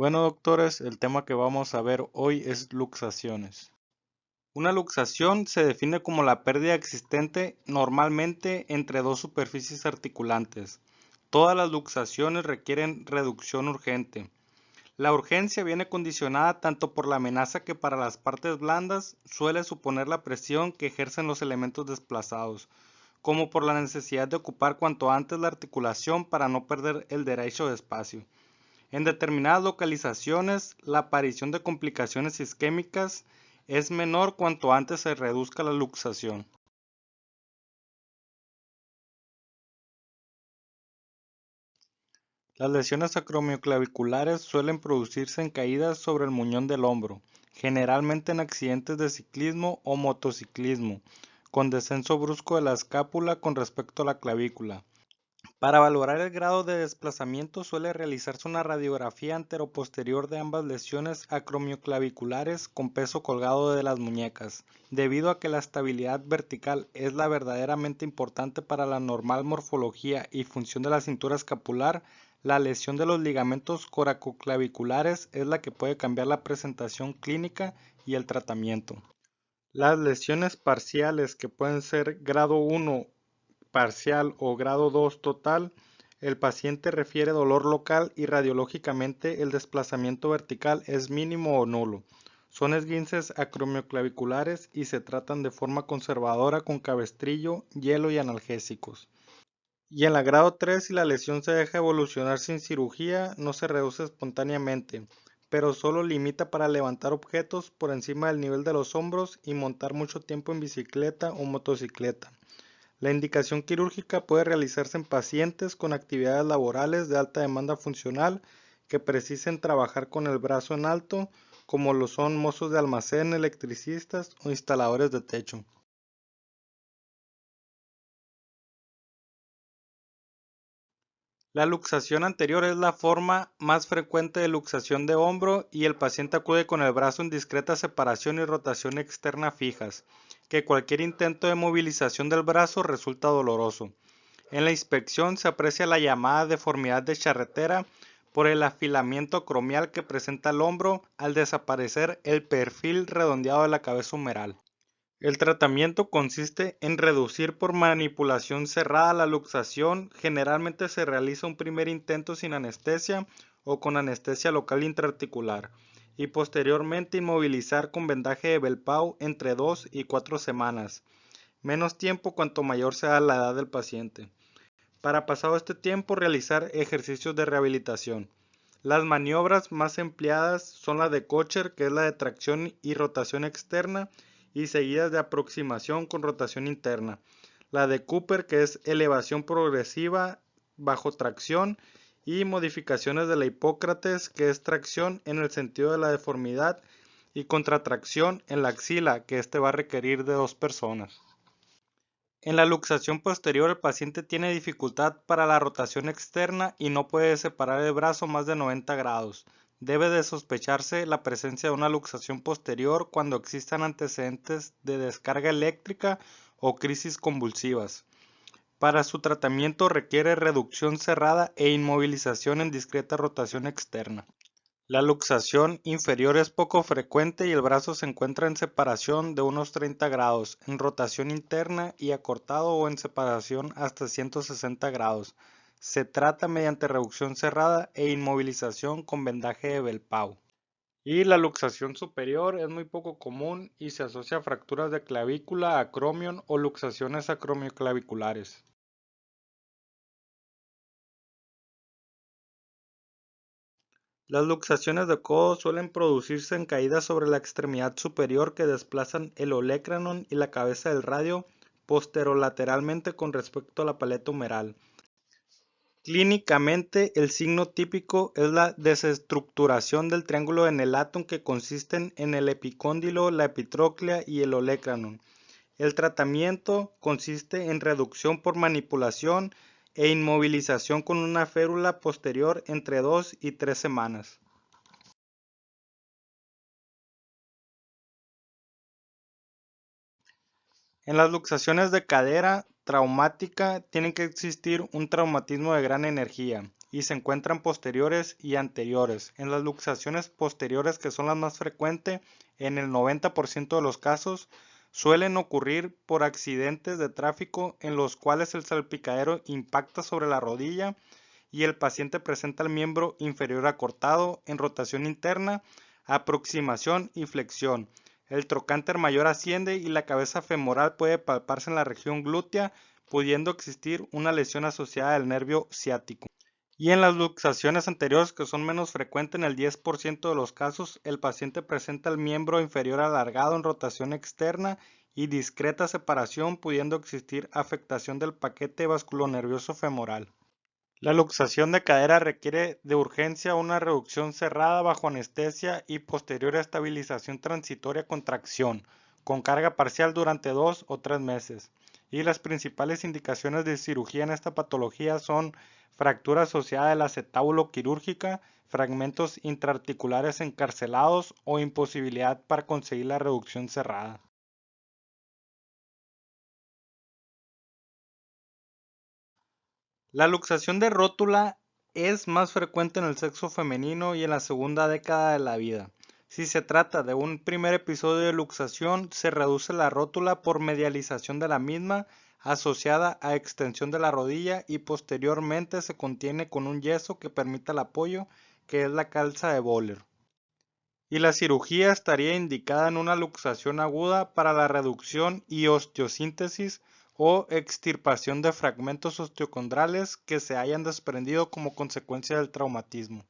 Bueno, doctores, el tema que vamos a ver hoy es luxaciones. Una luxación se define como la pérdida existente normalmente entre dos superficies articulantes. Todas las luxaciones requieren reducción urgente. La urgencia viene condicionada tanto por la amenaza que para las partes blandas suele suponer la presión que ejercen los elementos desplazados, como por la necesidad de ocupar cuanto antes la articulación para no perder el derecho de espacio. En determinadas localizaciones, la aparición de complicaciones isquémicas es menor cuanto antes se reduzca la luxación. Las lesiones acromioclaviculares suelen producirse en caídas sobre el muñón del hombro, generalmente en accidentes de ciclismo o motociclismo, con descenso brusco de la escápula con respecto a la clavícula. Para valorar el grado de desplazamiento suele realizarse una radiografía anteroposterior de ambas lesiones acromioclaviculares con peso colgado de las muñecas. Debido a que la estabilidad vertical es la verdaderamente importante para la normal morfología y función de la cintura escapular, la lesión de los ligamentos coracoclaviculares es la que puede cambiar la presentación clínica y el tratamiento. Las lesiones parciales, que pueden ser grado 1 parcial o grado 2 total, el paciente refiere dolor local y radiológicamente el desplazamiento vertical es mínimo o nulo. Son esguinces acromioclaviculares y se tratan de forma conservadora con cabestrillo, hielo y analgésicos. Y en la grado 3, si la lesión se deja evolucionar sin cirugía, no se reduce espontáneamente, pero solo limita para levantar objetos por encima del nivel de los hombros y montar mucho tiempo en bicicleta o motocicleta. La indicación quirúrgica puede realizarse en pacientes con actividades laborales de alta demanda funcional que precisen trabajar con el brazo en alto, como lo son mozos de almacén, electricistas o instaladores de techo. La luxación anterior es la forma más frecuente de luxación de hombro y el paciente acude con el brazo en discreta separación y rotación externa fijas, que cualquier intento de movilización del brazo resulta doloroso. En la inspección se aprecia la llamada deformidad de charretera por el afilamiento acromial que presenta el hombro al desaparecer el perfil redondeado de la cabeza humeral. El tratamiento consiste en reducir por manipulación cerrada la luxación. Generalmente se realiza un primer intento sin anestesia o con anestesia local intraarticular y posteriormente inmovilizar con vendaje de Belpau entre 2 y 4 semanas. Menos tiempo cuanto mayor sea la edad del paciente. Para pasado este tiempo realizar ejercicios de rehabilitación. Las maniobras más empleadas son la de Kocher, que es la de tracción y rotación externa, y seguidas de aproximación con rotación interna. La de Cooper, que es elevación progresiva bajo tracción, y modificaciones de la Hipócrates, que es tracción en el sentido de la deformidad, y contratracción en la axila, que este va a requerir de 2 personas. En la luxación posterior el paciente tiene dificultad para la rotación externa y no puede separar el brazo más de 90 grados. Debe de sospecharse la presencia de una luxación posterior cuando existan antecedentes de descarga eléctrica o crisis convulsivas. Para su tratamiento requiere reducción cerrada e inmovilización en discreta rotación externa. La luxación inferior es poco frecuente y el brazo se encuentra en separación de unos 30 grados, en rotación interna y acortado o en separación hasta 160 grados. Se trata mediante reducción cerrada e inmovilización con vendaje de Belpau. Y la luxación superior es muy poco común y se asocia a fracturas de clavícula, acromion o luxaciones acromioclaviculares. Las luxaciones de codo suelen producirse en caídas sobre la extremidad superior que desplazan el olecranon y la cabeza del radio posterolateralmente con respecto a la paleta humeral. Clínicamente, el signo típico es la desestructuración del triángulo de Nelaton que consisten en el epicóndilo, la epitróclea y el olecranon. El tratamiento consiste en reducción por manipulación e inmovilización con una férula posterior entre 2 y 3 semanas. En las luxaciones de cadera traumática tiene que existir un traumatismo de gran energía, y se encuentran posteriores y anteriores. En las luxaciones posteriores, que son las más frecuentes, en el 90% de los casos, suelen ocurrir por accidentes de tráfico en los cuales el salpicadero impacta sobre la rodilla y el paciente presenta el miembro inferior acortado en rotación interna, aproximación y flexión. El trocánter mayor asciende y la cabeza femoral puede palparse en la región glútea, pudiendo existir una lesión asociada al nervio ciático. Y en las luxaciones anteriores, que son menos frecuentes en el 10% de los casos, el paciente presenta el miembro inferior alargado en rotación externa y discreta separación, pudiendo existir afectación del paquete vasculonervioso femoral. La luxación de cadera requiere de urgencia una reducción cerrada bajo anestesia y posterior estabilización transitoria con tracción, con carga parcial durante 2 o 3 meses. Y las principales indicaciones de cirugía en esta patología son fractura asociada del acetábulo quirúrgica, fragmentos intraarticulares encarcelados o imposibilidad para conseguir la reducción cerrada. La luxación de rótula es más frecuente en el sexo femenino y en la segunda década de la vida. Si se trata de un primer episodio de luxación, se reduce la rótula por medialización de la misma, asociada a extensión de la rodilla, y posteriormente se contiene con un yeso que permita el apoyo, que es la calza de Böhler. Y la cirugía estaría indicada en una luxación aguda para la reducción y osteosíntesis o extirpación de fragmentos osteocondrales que se hayan desprendido como consecuencia del traumatismo.